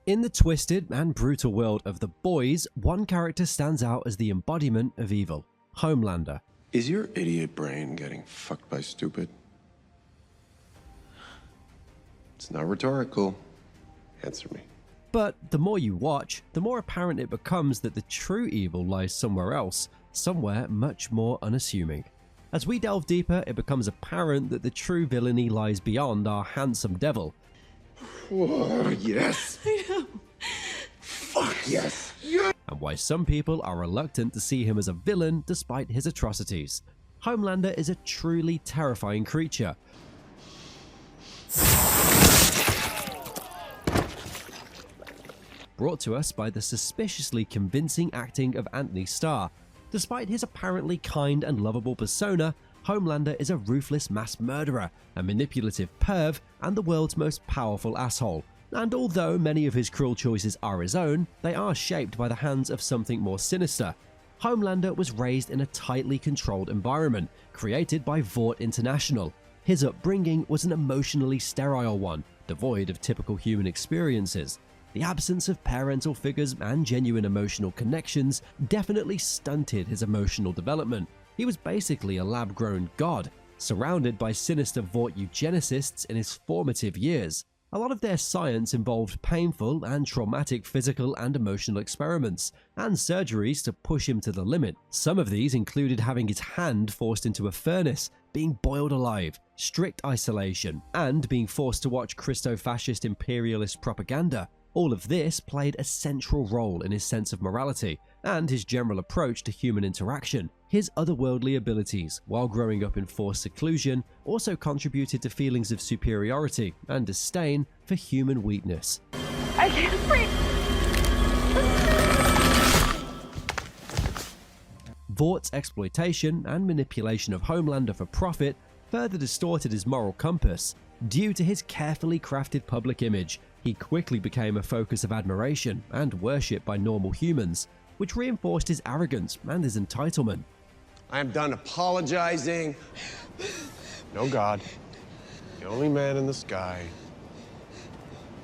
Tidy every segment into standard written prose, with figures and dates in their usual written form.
In the twisted and brutal world of The Boys, one character stands out as the embodiment of evil: Homelander. Is your idiot brain getting fucked by stupid? It's not rhetorical. Answer me. But the more you watch, the more apparent it becomes that the true evil lies somewhere else, somewhere much more unassuming. As we delve deeper, it becomes apparent that the true villainy lies beyond our handsome devil. Whoa, yes. I know. Fuck yes. Yeah. And why some people are reluctant to see him as a villain despite his atrocities. Homelander is a truly terrifying creature. Brought to us by the suspiciously convincing acting of Anthony Starr. Despite his apparently kind and lovable persona, Homelander is a ruthless mass murderer, a manipulative perv, and the world's most powerful asshole. And although many of his cruel choices are his own, they are shaped by the hands of something more sinister. Homelander was raised in a tightly controlled environment, created by Vought International. His upbringing was an emotionally sterile one, devoid of typical human experiences. The absence of parental figures and genuine emotional connections definitely stunted his emotional development. He was basically a lab-grown god, surrounded by sinister Vought eugenicists in his formative years. A lot of their science involved painful and traumatic physical and emotional experiments, and surgeries to push him to the limit. Some of these included having his hand forced into a furnace, being boiled alive, strict isolation, and being forced to watch Christo-fascist imperialist propaganda. All of this played a central role in his sense of morality and his general approach to human interaction. His otherworldly abilities, while growing up in forced seclusion, also contributed to feelings of superiority and disdain for human weakness. I can't breathe. Vaught's exploitation and manipulation of Homelander for profit further distorted his moral compass. Due to his carefully crafted public image, he quickly became a focus of admiration and worship by normal humans, which reinforced his arrogance and his entitlement. I am done apologizing. No God. The only man in the sky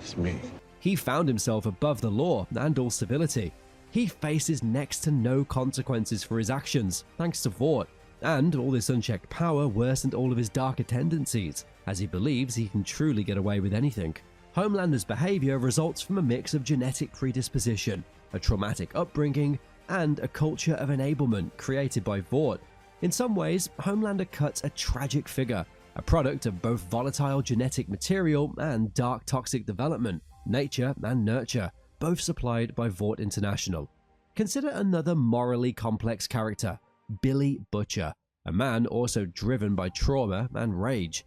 is me. He found himself above the law and all civility. He faces next to no consequences for his actions, thanks to Vought, and all this unchecked power worsened all of his darker tendencies, as he believes he can truly get away with anything. Homelander's behavior results from a mix of genetic predisposition, a traumatic upbringing, and a culture of enablement created by Vought. In some ways, Homelander cuts a tragic figure, a product of both volatile genetic material and dark toxic development, nature and nurture, both supplied by Vought International. Consider another morally complex character, Billy Butcher, a man also driven by trauma and rage.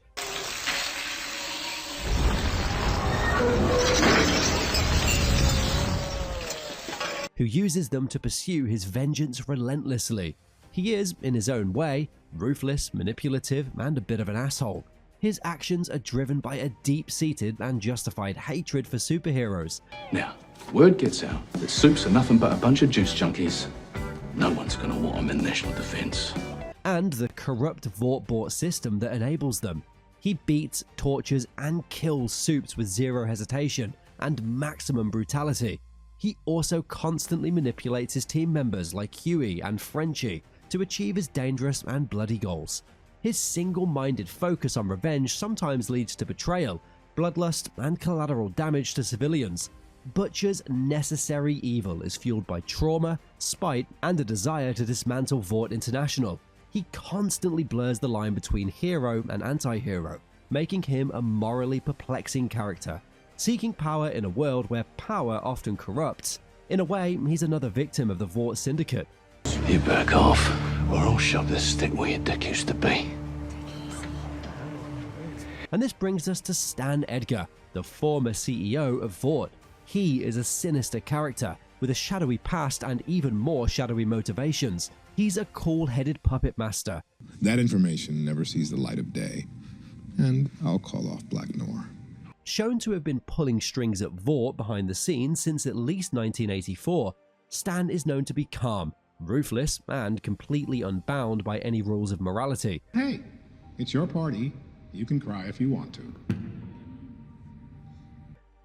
Who uses them to pursue his vengeance relentlessly. He is, in his own way, ruthless, manipulative, and a bit of an asshole. His actions are driven by a deep-seated and justified hatred for superheroes. Now, word gets out that supes are nothing but a bunch of juice junkies. No one's gonna want them in national defense. And the corrupt Vought-bought system that enables them. He beats, tortures, and kills supes with zero hesitation and maximum brutality. He also constantly manipulates his team members like Huey and Frenchie to achieve his dangerous and bloody goals. His single-minded focus on revenge sometimes leads to betrayal, bloodlust, and collateral damage to civilians. Butcher's necessary evil is fueled by trauma, spite, and a desire to dismantle Vought International. He constantly blurs the line between hero and anti-hero, making him a morally perplexing character, seeking power in a world where power often corrupts. In a way, he's another victim of the Vought syndicate. You back off, or I'll shove this stick where your dick used to be. And this brings us to Stan Edgar, the former CEO of Vought. He is a sinister character with a shadowy past and even more shadowy motivations. He's a cool-headed puppet master. That information never sees the light of day, and I'll call off Black Noir. Shown to have been pulling strings at Vought behind the scenes since at least 1984, Stan is known to be calm, ruthless, and completely unbound by any rules of morality. Hey, it's your party. You can cry if you want to.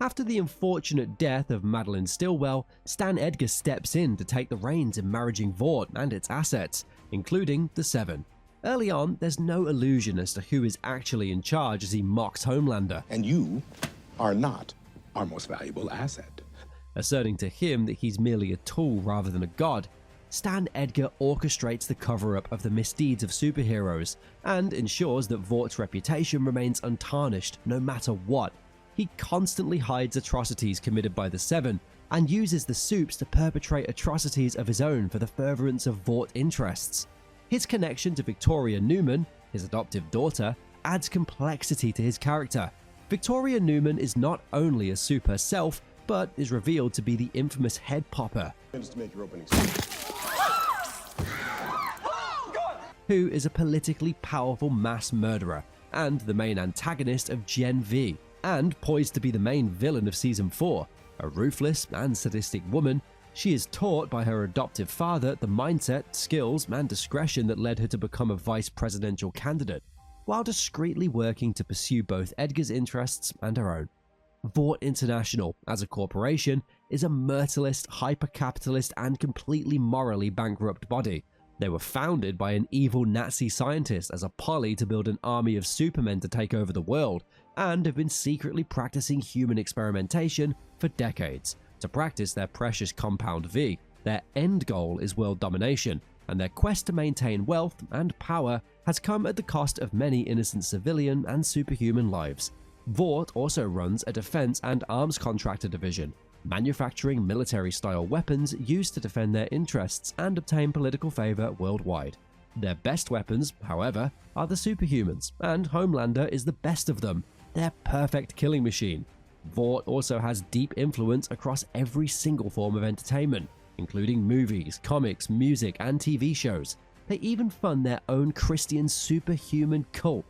After the unfortunate death of Madeline Stillwell, Stan Edgar steps in to take the reins in managing Vought and its assets, including the Seven. Early on, there's no illusion as to who is actually in charge as he mocks Homelander, And you are not our most valuable asset. asserting to him that he's merely a tool rather than a god. Stan Edgar orchestrates the cover-up of the misdeeds of superheroes and ensures that Vaught's reputation remains untarnished no matter what. He constantly hides atrocities committed by the Seven and uses the Supes to perpetrate atrocities of his own for the furtherance of Vought interests. His connection to Victoria Neuman, his adoptive daughter, adds complexity to his character. Victoria Neuman is not only a Supe herself, but is revealed to be the infamous head popper, Just to make your opening who is a politically powerful mass murderer and the main antagonist of Gen V, and poised to be the main villain of Season 4. A ruthless and sadistic woman, she is taught by her adoptive father the mindset, skills, and discretion that led her to become a vice presidential candidate, while discreetly working to pursue both Edgar's interests and her own. Vought International, as a corporation, is a merciless, hyper-capitalist, and completely morally bankrupt body. They were founded by an evil Nazi scientist as a poly to build an army of supermen to take over the world, and have been secretly practicing human experimentation for decades to practice their precious Compound V. Their end goal is world domination, and their quest to maintain wealth and power has come at the cost of many innocent civilian and superhuman lives. Vought also runs a defense and arms contractor division, manufacturing military-style weapons used to defend their interests and obtain political favor worldwide. Their best weapons, however, are the superhumans, and Homelander is the best of them, their perfect killing machine. Vought also has deep influence across every single form of entertainment, including movies, comics, music, and TV shows. They even fund their own Christian superhuman cult.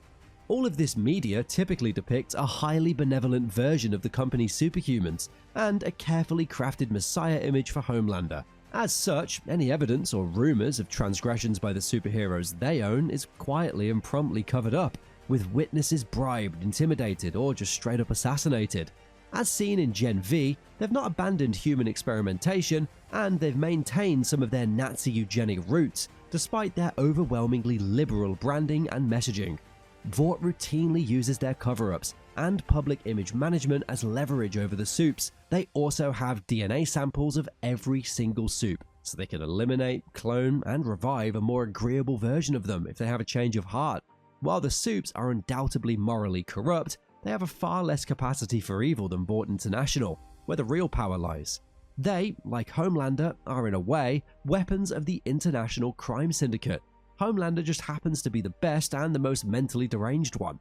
All of this media typically depicts a highly benevolent version of the company's superhumans and a carefully crafted messiah image for Homelander. As such, any evidence or rumors of transgressions by the superheroes they own is quietly and promptly covered up, with witnesses bribed, intimidated, or just straight up assassinated. As seen in Gen V, they've not abandoned human experimentation, and they've maintained some of their Nazi eugenic roots, despite their overwhelmingly liberal branding and messaging. Vought routinely uses their cover-ups and public image management as leverage over the Supes. They also have DNA samples of every single Supe, so they can eliminate, clone, and revive a more agreeable version of them if they have a change of heart. While the Supes are undoubtedly morally corrupt, they have a far less capacity for evil than Vought International, where the real power lies. They, like Homelander, are in a way weapons of the international crime syndicate. Homelander just happens to be the best and the most mentally deranged one.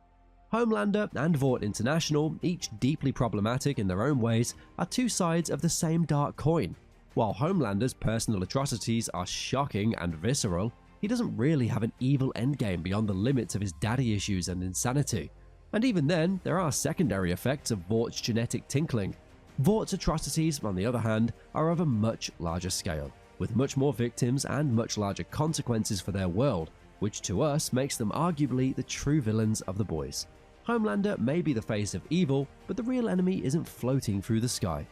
Homelander and Vought International, each deeply problematic in their own ways, are two sides of the same dark coin. While Homelander's personal atrocities are shocking and visceral, he doesn't really have an evil endgame beyond the limits of his daddy issues and insanity. And even then, there are secondary effects of Vaught's genetic tinkling. Vaught's atrocities, on the other hand, are of a much larger scale, with much more victims and much larger consequences for their world, which to us makes them arguably the true villains of the boys. Homelander may be the face of evil, but the real enemy isn't floating through the sky.